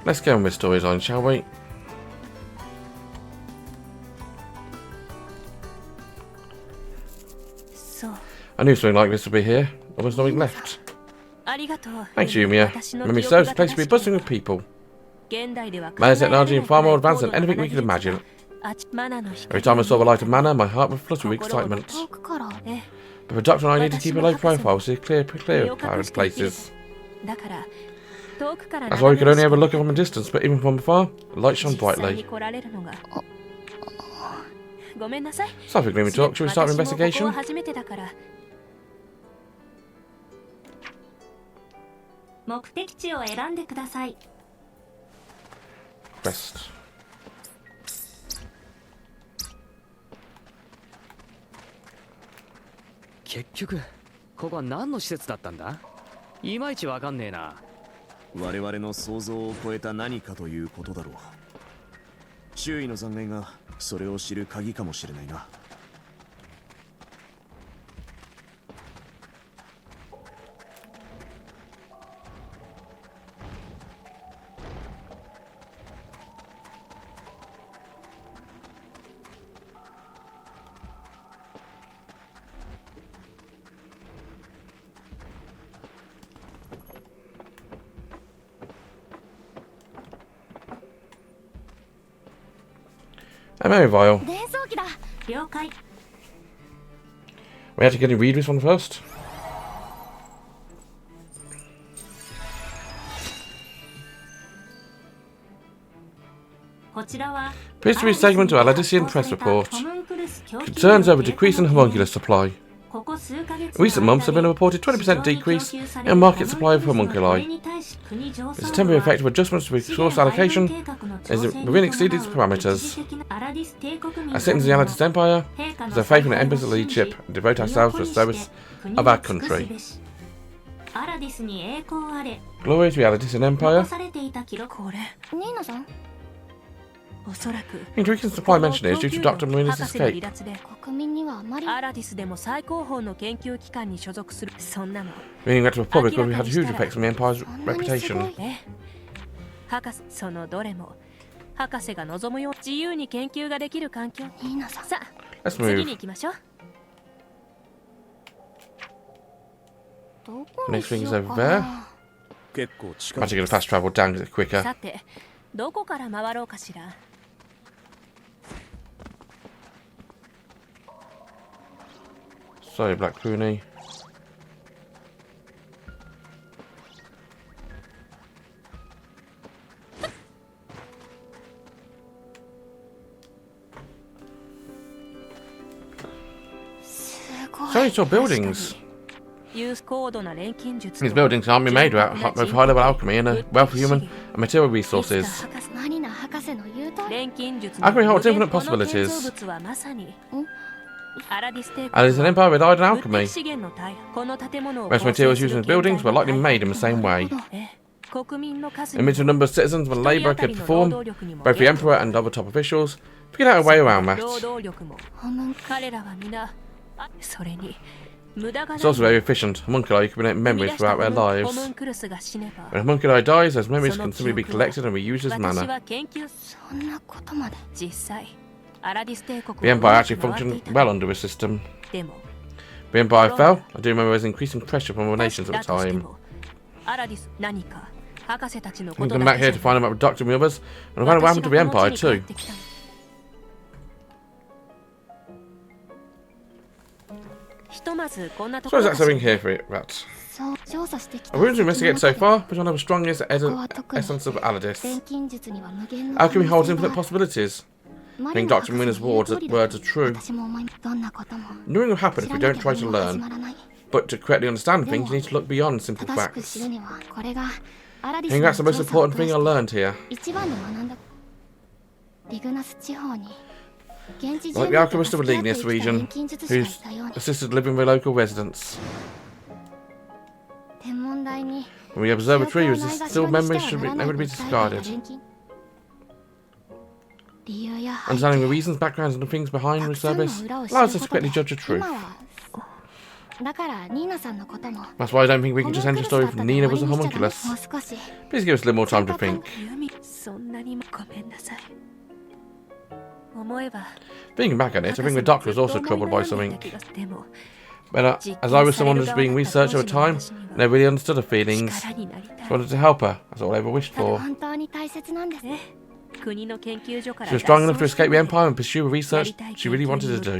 Let's get on with storyline, shall we? I knew something like this would be here. There was nothing left. Thanks, Yumia. Memory serves the place to be buzzing with people. Mana's technology is far more advanced than anything we could imagine. Every time I saw the light of mana, my heart would flutter with excitement. But the doctor and I need to keep a low profile so clear of places. That's why we could only ever look from a distance, but even from afar, the light shone brightly. Stop ignoring me talk, shall we start an investigation? Quest. 結局ここは何の施設だったんだ？いまいちわかんねえな。我々の想像を超えた何かということだろう。周囲の残骸がそれを知る鍵かもしれないな。A memory vial. We have to get a read this one first. Appears to be a segment of Aladissian press report. Concerns over decrease in homunculus supply. In recent months, there have been a reported 20% decrease in market supply of homunculi. It's a temporary effect of adjustments to resource allocation is within exceeded parameters. As citizens of the Aladissian Empire, there's a faith in the Emperor's leadership and devote ourselves to the service of our country. Glory to the Aladissian Empire. Increasing supply mentioned is due to Dr. Marina's escape. Meaning that to the public would have huge effects on the Empire's reputation. Let's move. Next thing is over there. Might get a fast travel down a bit quicker. Sorry, Black Pony. Sorry, it's all buildings. These buildings can't be made without both high-level alchemy and a wealth of human and material resources. Alchemy holds infinite possibilities. Aladissian Empire relied on alchemy. Most materials used in the buildings were likely made in the same way. A limited number of citizens and labour could perform, both the Emperor and other top officials, figured out a way around that. It's also very efficient. Homunculi accumulate memories throughout their lives. When a homunculi dies, those memories can simply be collected and reused as mana. The Empire actually functioned well under this system. The Empire fell. I do remember there was increasing pressure from the nations at the time. I'm come back here to find out about Dr. and the others, and I found out what happened to the Empire too. So is that something here for it, rats? I've room to investigate so far, but I know the strongest essence of Aladis. Alchemy holds infinite possibilities. I think Dr. Mina's words are true. Nothing will happen if we don't try to learn. But to correctly understand things, you need to look beyond simple facts. I think that's the most important thing I learned here. Like the alchemist of the Igneous region, who's assisted living with local residents. When we observe a tree, still memories should never be discarded. Understanding the reasons, backgrounds, and the things behind the service allows us to quickly judge the truth. That's why I don't think we can just end the story from Nina was a homunculus. Please give us a little more time to think. Thinking back on it, I think the Doctor was also troubled by something. But as I was someone who was being researched over time, and I really understood her feelings, I wanted to help her. That's all I ever wished for. She was strong enough to escape the Empire and pursue the research she really wanted to do. I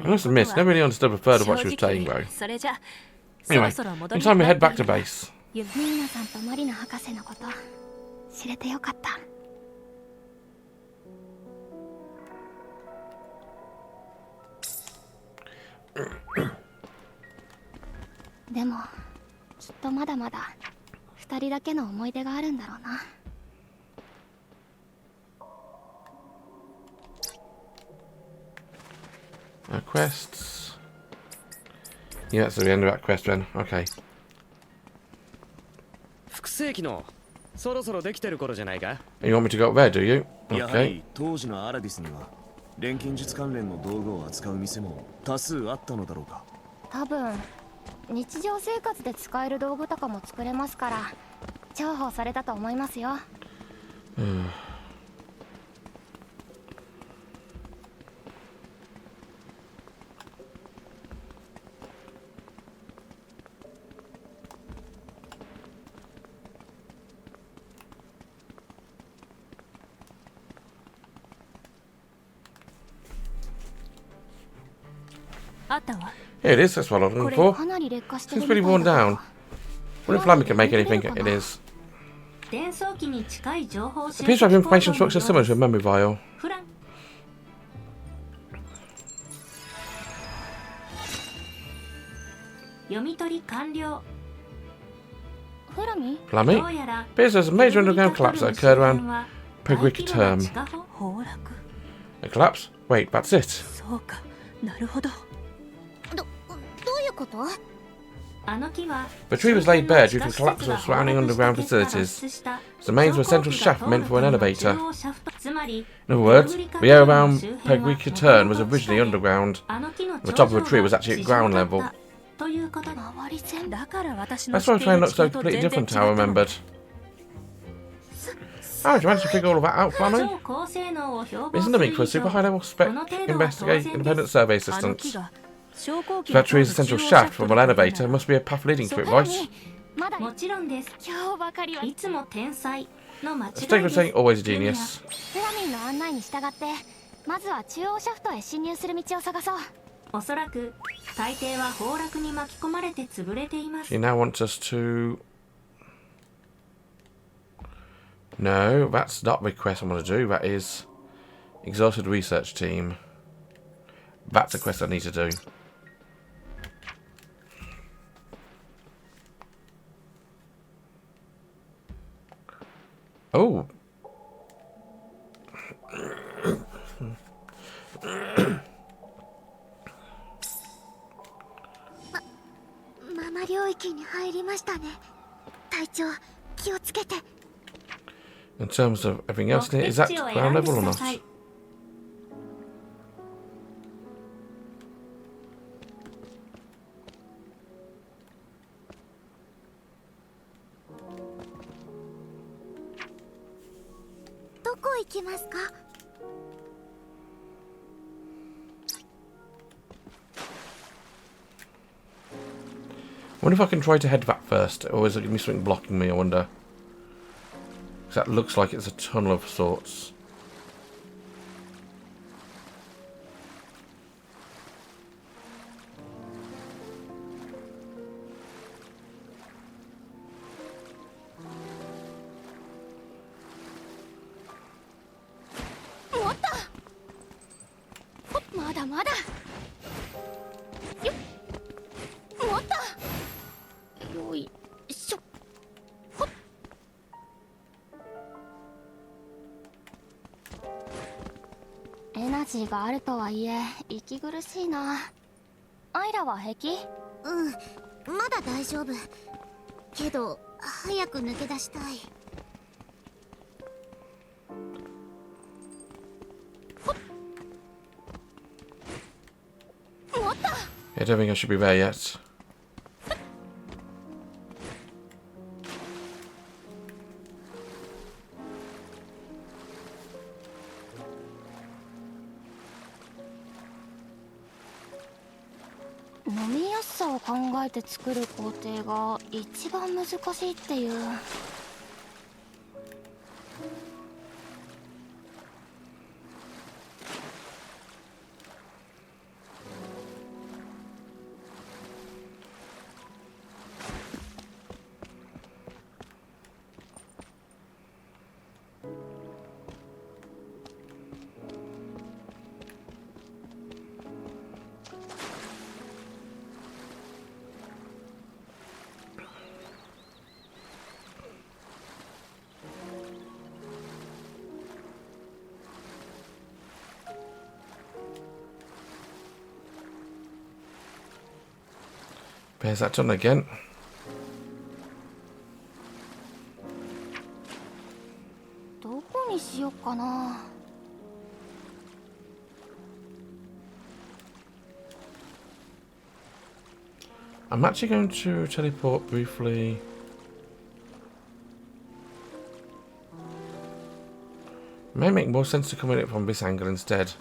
must admit, I never really understood a third of what she was saying though. Anyway, it's time we head back to base. Quests. Yeah, that's the end of that quest then. Okay. 複製機のそろそろできてる頃じゃないか You want me to go up there, do you? やは Okay. り当時のアラディスには錬金術関連の道具を扱う店も多数あったのだろうか。多分日常生活で使える道具とかも作れますから重宝されたと思いますよ。Here it is, that's what I'm looking for. Seems pretty worn down. Wonder if Lammy can make anything it is. Appears to have information structure similar to a memory vial. Lammy? Appears there's a major underground collapse that occurred around Perilous term. A collapse? Wait, that's it. The tree was laid bare due to the collapse of surrounding underground facilities. The mains were a central shaft meant for an elevator. In other words, the area around Perilous turn was originally underground. The top of the tree was actually at ground level. That's why the train looks so completely different to how I remembered. How did you manage to figure all of that out, Flammy? Isn't the for a super high level spec investigate independent survey assistants? If that tree is a central shaft from an elevator, there must be a path leading to it, right? Let's take saying always a genius. She now wants us to... No, that's not the quest I want to do. That is exhausted research team. That's a quest I need to do. Oh. In terms of everything else in it, is that ground level or not? I wonder if I can try to head back first, or is there going to be something blocking me, I wonder. Because that looks like it's a tunnel of sorts. I don't think I should be there yet. Saを考えて作る工程が一番難しいっていう。There's that done again. I'm actually going to teleport briefly. May make more sense to come at it from this angle instead.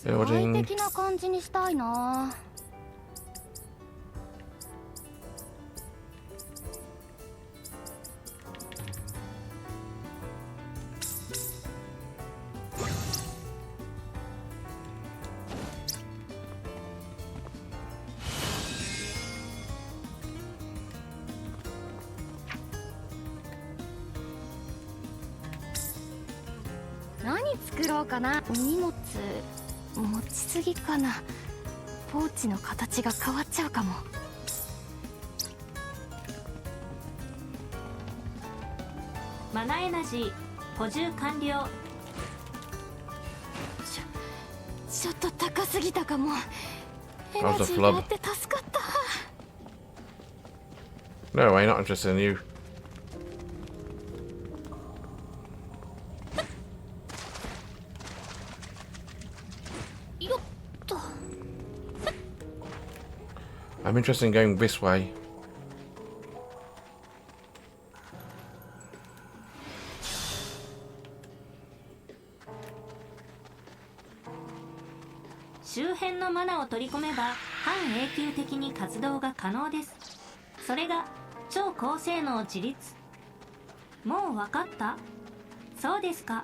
Building. Fudce の形が変わっちゃうかも。マナエナジー補充完了。ちょっと高すぎたかも。エナ That was a ジーがあ flub. って助かった。 No way, not interested in you. I'm interested in going this way.周辺のマナを取り込めば半永久的に活動が可能です。それが超高性能自立。もう分かった？そうですか。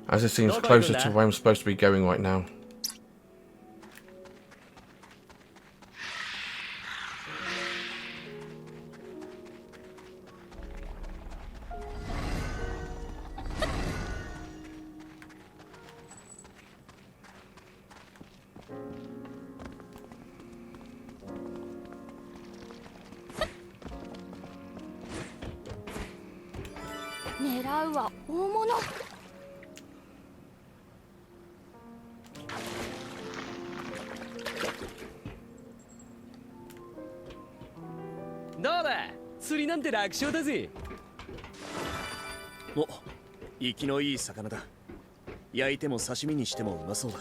As it seems closer to where I'm supposed to be going right now. Oh, 生きのいい魚だ。焼いても刺身にしてもうまそうだ。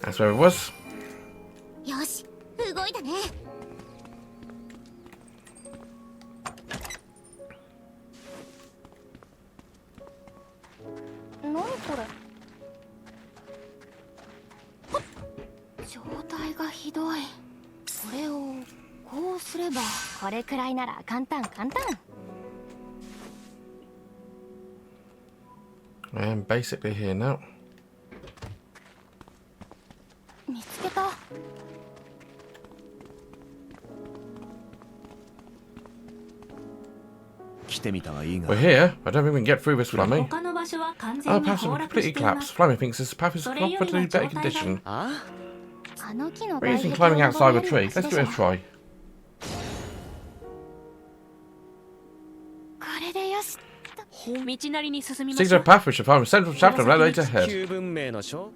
That's where it was. よし、動いたね。何これ。状態がひどい。これをこうすれば、これくらいなら簡単。I'm basically here now. 見つけた。てみたはいいが We're here. I don't think we can get through this, Flammy. 他の場所は完 Our 全に paths 崩 have 落 completely していま collapsed. す。 Flammy thinks this path is それよりも properly 状 better 態が condition. ああの木の We're 外 using 壁 climbing を outside 登 a れる tree. は Let's ず give で it し a ょ。 try. これでよし。道なりに進みま Stick し to ょ a う。 path which will find a central shaft and an elevator 地 ahead. 球文明の書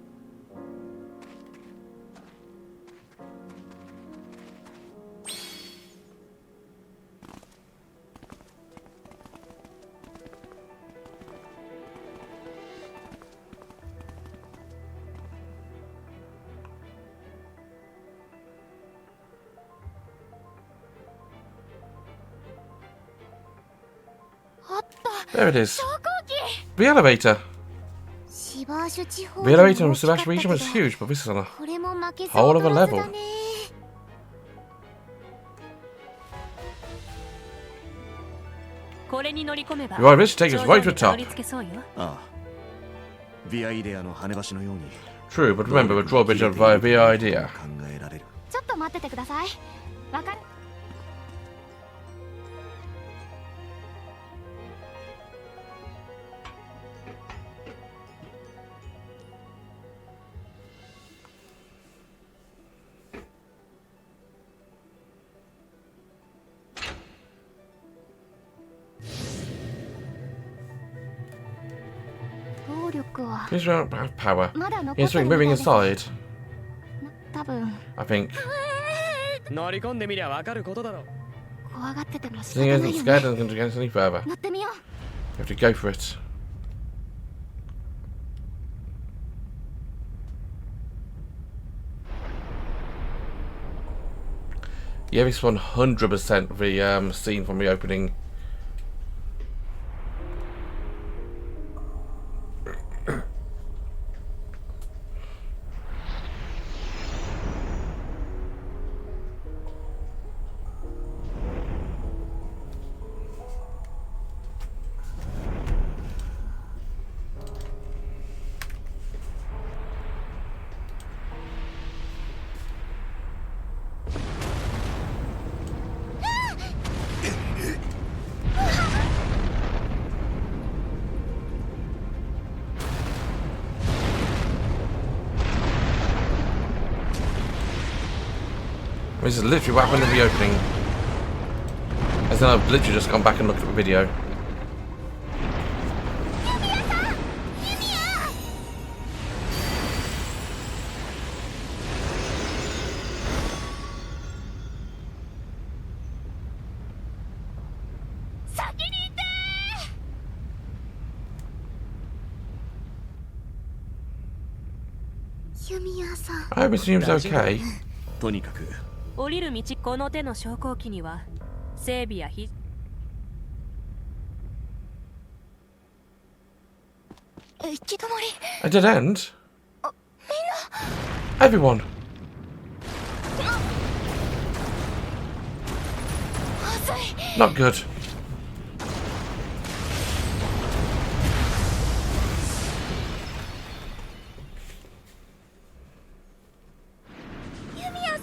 あった。 There it is. 航機。 The elevator. シバーシュ地方 The で elevator も in 大 the きかった Sebastian け region ど was huge, but this is on a これも負けず whole of a 劣らず level. だね。これに乗り込めば You are rich to take us 頂 right 上 to にたど the り top. 着けそうよ。ああビアイデアの羽橋のように True, but remember, we're drawbridge up via the idea. 考えられるちょっと待っててください。わかる。動力は Please don't have power. まだ残 Yes, って something るみ moving たいです inside. 多分 I think. 乗り込んでみりゃわかることだろ怖がってても仕 The 方 thing ない isn't よ scared ね。 and can get us any further. 乗ってみよう。 You have to go for it. Yeah, this 100% the scene from the opening. This is literally what happened in the opening. As then I've literally just gone back and looked at the video. Yumia さん。 I hope it seems okay. とにかく降りる道この手の昇降機には整備や行き止まり。 A dead end? Everyone! まずい。 Not good.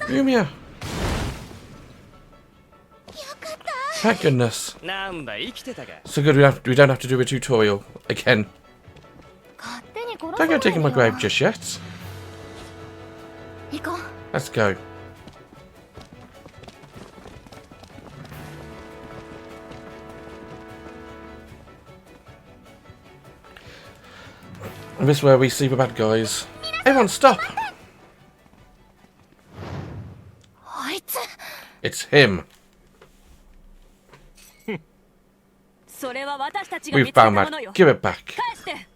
Yumia! よかった。 Thank goodness. なんだ生きてたか So good we don't have to do a tutorial again. 勝手に殺さ Don't ない go で taking my よ。 grave just yet. 行こう。 Let's go. And this is where we see the bad guys. Everyone stop! あいつ。 It's him. それは私たちが We've 見つけた found も that. のよ。 Give it back. 返して。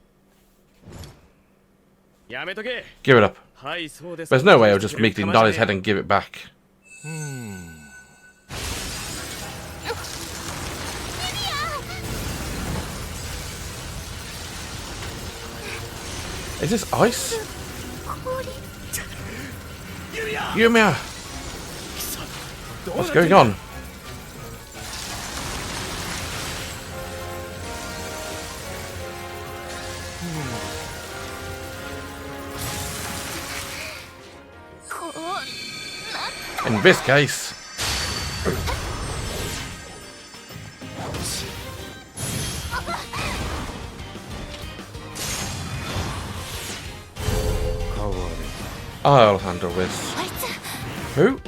やめとけ Give it up. はいそうです There's no way I'll just meekly nod his head and give it back. Is this ice? 氷。 Yumia! What's going on? In this case, I'll handle this. Who?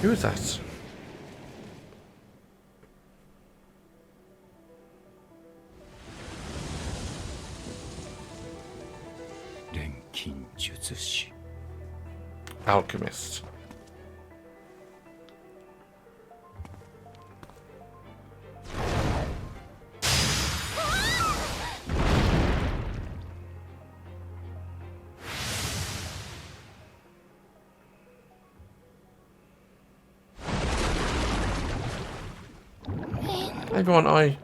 Who is that? Alchemist. Everyone,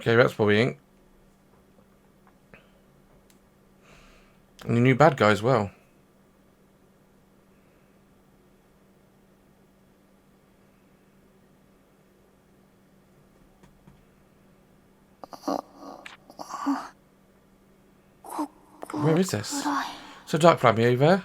Okay, that's bullying. And a new bad guy as well. Where is this? So dark planet over there.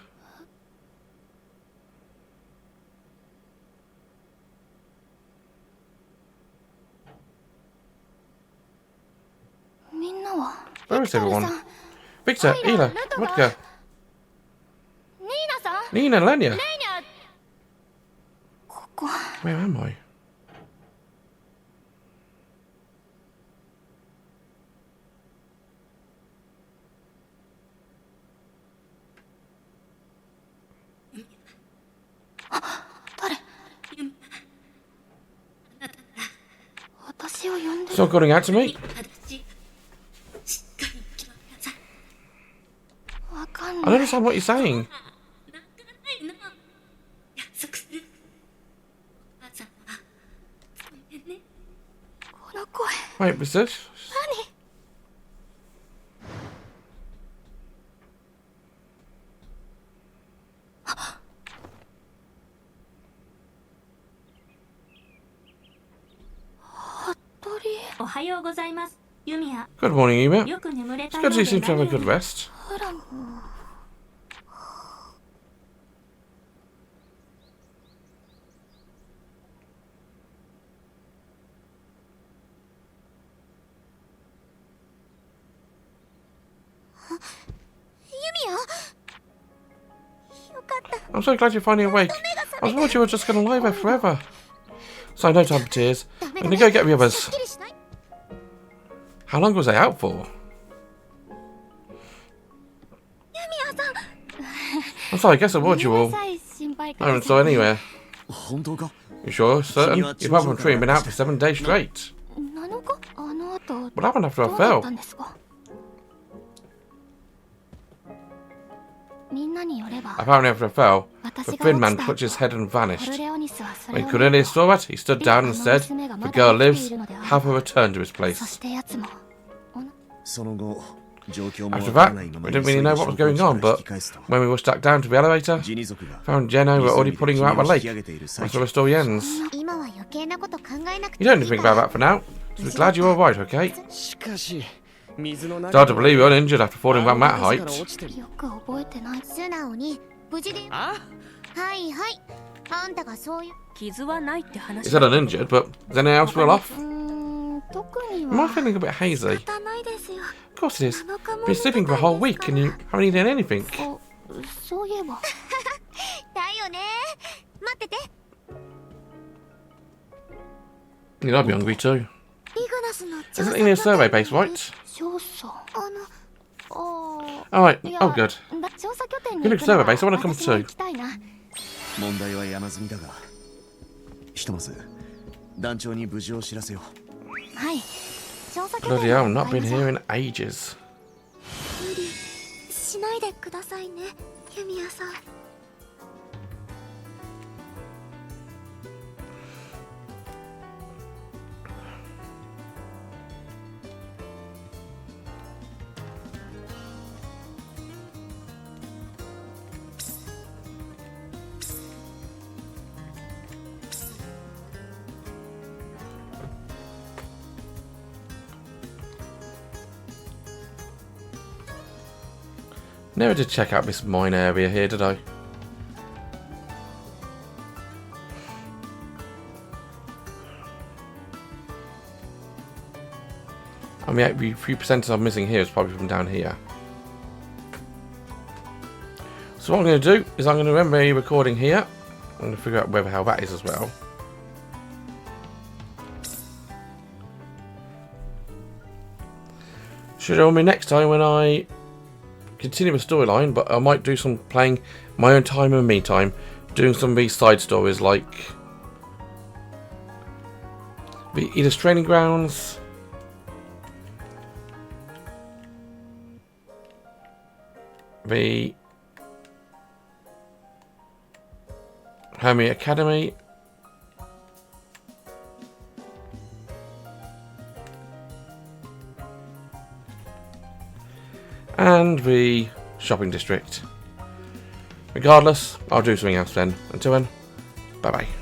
Where is everyone? Victor, Ela, Rutger, Nina, Lenya. Where am I? Stop calling out to me. I don't understand what you're saying. Wait, was this? Good morning, Yumia. It's good to see you seem to have a good rest. I'm so glad you're finally awake. I was worried you were just going to lie there forever. So no time for tears. I'm going to go get the others. How long was I out for? I'm sorry, I guess I bored you all. I haven't saw anywhere. You sure? Certain? You've had tree and been out for 7 days straight. What happened after I fell? Apparently after I fell, the thin man clutched his head and vanished. When Cornelius saw that, he stood down and said, "If the girl lives, have her return to his place." After that, we didn't really know what was going on, but when we rushed back down to the elevator, found Geno were already pulling her out of the lake. That's where the story ends. You don't need to think about that for now. Just be glad you're alright, okay? It's hard to believe you're uninjured after falling from that height. He said uninjured, but is anything else well off? Am I feeling a bit hazy? Of course it is. Been sleeping for a whole week and you haven't eaten anything. You'd be hungry too. Isn't it in a survey base, right? Alright, oh good. You look survey base, I want to come too. Bloody hell, not been here in ages. Never did check out this mine area here, did I? I mean, the few percentages I'm missing here is probably from down here. So what I'm going to do is I'm going to remember a recording here. I'm going to figure out where the hell that is as well. Should join me next time when I continue the storyline, but I might do some playing my own time in the meantime, doing some of these side stories like the Edith's Training Grounds, the Yumia Academy, and the shopping district. Regardless, I'll do something else then. Until then, bye bye.